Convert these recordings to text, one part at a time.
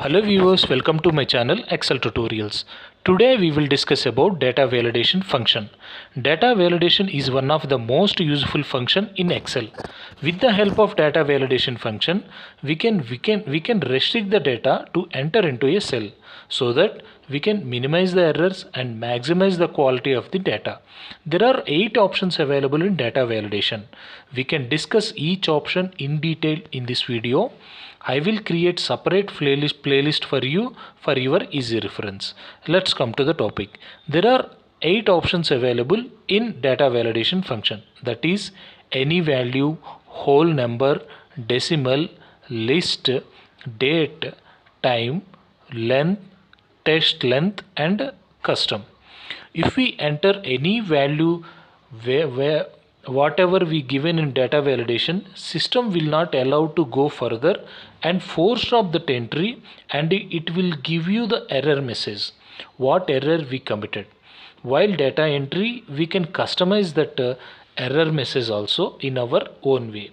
Hello viewers, welcome to my channel Excel Tutorials. Today we will discuss about data validation function. Data validation is one of the most useful function in Excel. With the help of data validation function, we can restrict the data to enter into a cell so that we can minimize the errors and maximize the quality of the data. There are 8 options available in data validation. We can discuss each option in detail in this video. I will create separate playlist for you for your easy reference. Let's come to the topic. There are 8 options available in data validation function. That is any value, whole number, decimal, list, date, time, length, text length and custom. If we enter any value where whatever we given in data validation, system will not allow to go further and force stop that entry, and it will give you the error message what error we committed. While data entry, we can customize that error message also in our own way.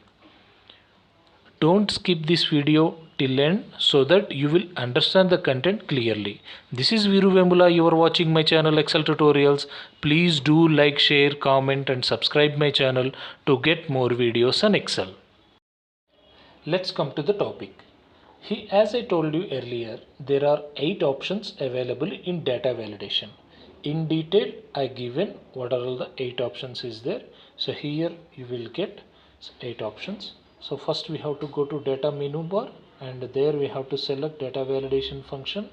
Don't skip this video till end so that you will understand the content clearly. This is Viru Vembula. You are watching my channel Excel Tutorials. Please do like, share, comment and subscribe my channel to get more videos on Excel. Let's come to the topic. As I told you earlier, there are 8 options available in data validation. In detail, I given what are all the 8 options is there. So here you will get 8 options. So first we have to go to data menu bar, and there we have to select data validation function,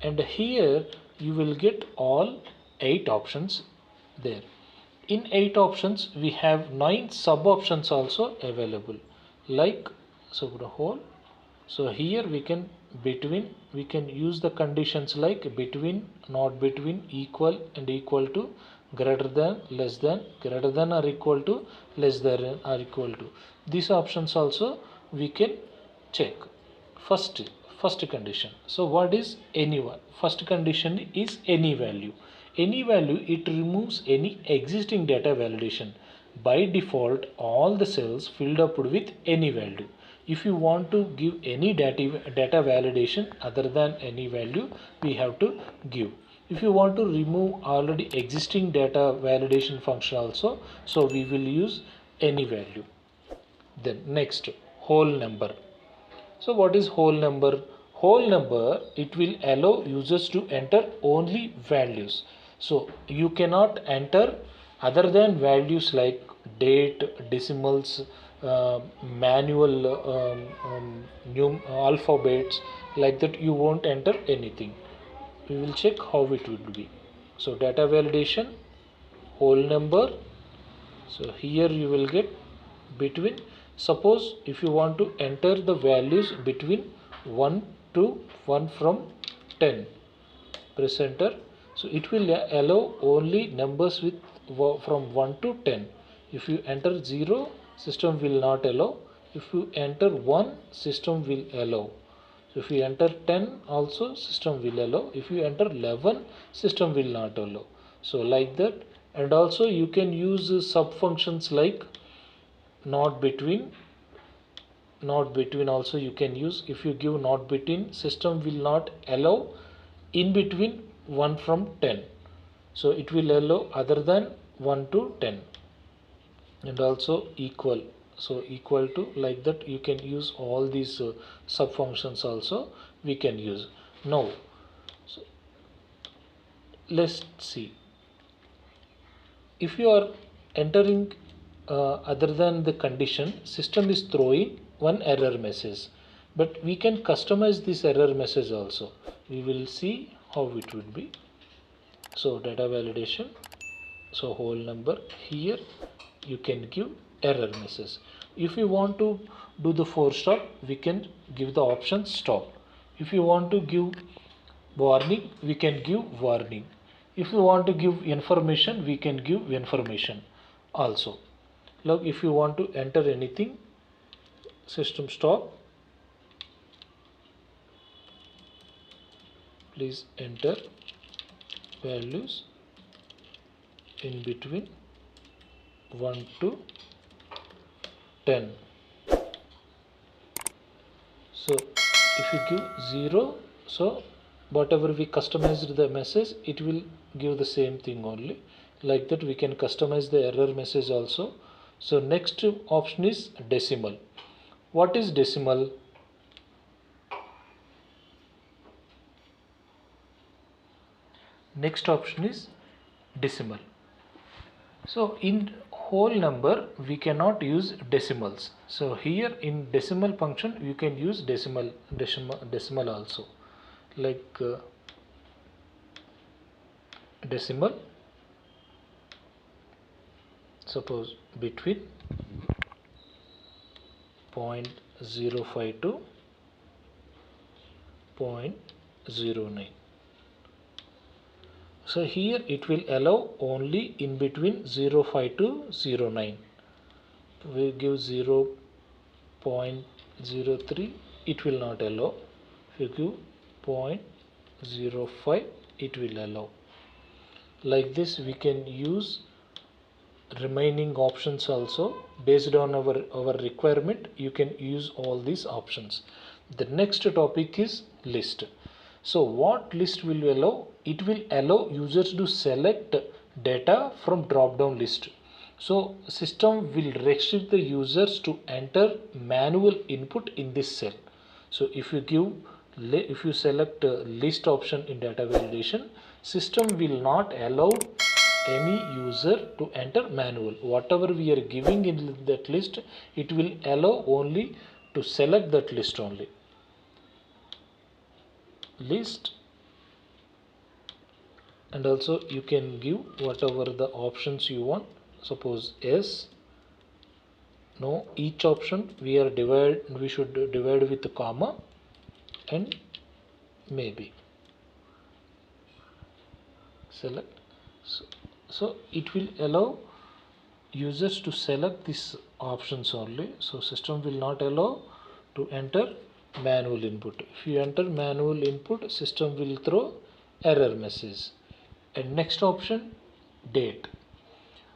and here you will get all 8 options there. In 8 options we have 9 sub options also available, like so the whole. So here we can use the conditions like between, not between, equal and equal to, greater than, less than, greater than or equal to, less than or equal to. These options also we can check. First condition. So what is anyone? First condition is any value. Any value, it removes any existing data validation. By default, all the cells filled up with any value. If you want to give any data validation other than any value, we have to give. If you want to remove already existing data validation function also, so we will use any value. Then next, whole number. So what is whole number? Whole number, it will allow users to enter only values. So you cannot enter other than values like date, decimals, manual alphabets, like that you won't enter anything. We will check how it will be. So data validation, whole number. So here you will get between. Suppose if you want to enter the values between 1 to 1 from 10, press enter. So it will allow only numbers with from 1 to 10. If you enter 0, system will not allow. If you enter 1, system will allow. So if you enter 10 also, system will allow. If you enter 11, system will not allow. So like that. And also you can use sub functions like not between. Not between also you can use. If you give not between, system will not allow in between 1 from 10. So it will allow other than 1 to 10. And also equal. So equal to, like that you can use all these sub functions also we can use. Now so let's see. If you are entering other than the condition, system is throwing one error message, but we can customize this error message also. We will see how it would be. So data validation, so whole number, here you can give error message. If you want to do the force stop, we can give the option stop. If you want to give warning, we can give warning. If you want to give information, we can give information also. Look, if you want to enter anything, system stop, please enter values in between 1 to 10. So if you give 0, so whatever we customized the message, it will give the same thing only. Like that we can customize the error message also. So next option is decimal. What is decimal? Next option is decimal. So in whole number we cannot use decimals. So here in decimal function you can use decimal also, like decimal, suppose between 0.05 to 0.09. So here it will allow only in between 0.5 to 0.9. We give 0.03, it will not allow. If you give 0.05, it will allow. Like this we can use remaining options also. Based on our requirement, you can use all these options. The next topic is list. So what list will allow? It will allow users to select data from drop down list. So system will restrict the users to enter manual input in this cell. So if you select list option in data validation, system will not allow any user to enter manual. Whatever we are giving in that list, it will allow only to select that list only. List, and also you can give whatever the options you want. Suppose yes, no, each option we should divide with a comma, and maybe select. So it will allow users to select these options only. So system will not allow to enter manual input. If you enter manual input, system will throw error message. And next option, date.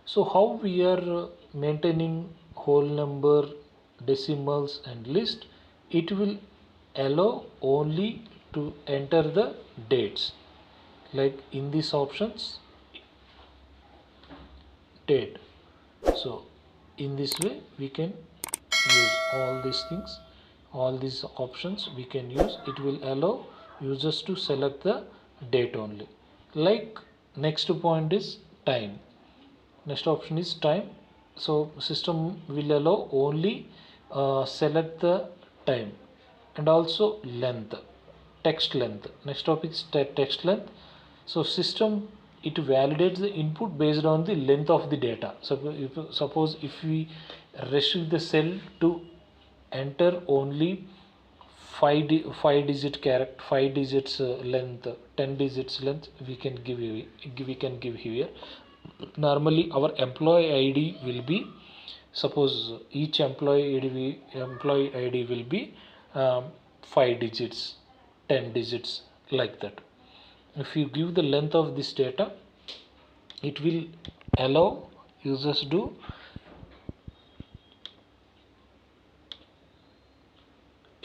So how we are maintaining whole number, decimals and list? It will allow only to enter the dates. Like in these options, date. So in this way we can use all these things, all these options we can use. It will allow users to select the date only. Like next point is time. Next option is time. So system will allow only select the time, and also length, text length. Next topic is text length. So system, it validates the input based on the length of the data. So suppose if we restrict the cell to enter only 5 digit character, 5 digits length, 10 digits length, we can give here. Normally our employee ID will be, suppose each employee ID will be 5 digits, 10 digits, like that. If you give the length of this data, it will allow users to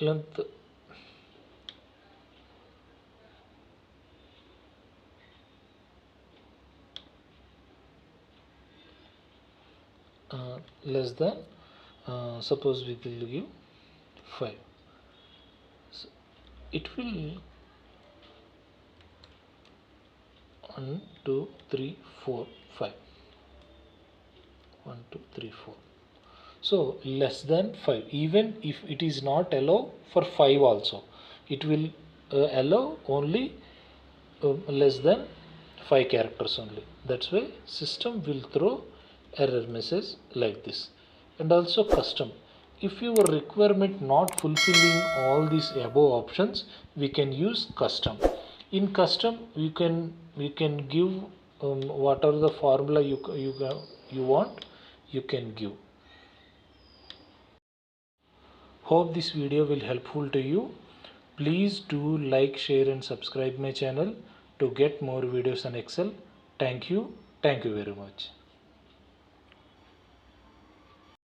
length less than, suppose we will give 5. So it will 1 2 3 4 5, 1 2 3 4. So less than 5, even if it is not allow for 5 also, it will allow only less than 5 characters only. That's why system will throw error message like this. And also custom. If your requirement not fulfilling all these above options, we can use custom. In custom, you can give whatever the formula you want, you can give. Hope this video will helpful to you. Please do like, share and subscribe my channel to get more videos on Excel. Thank you very much.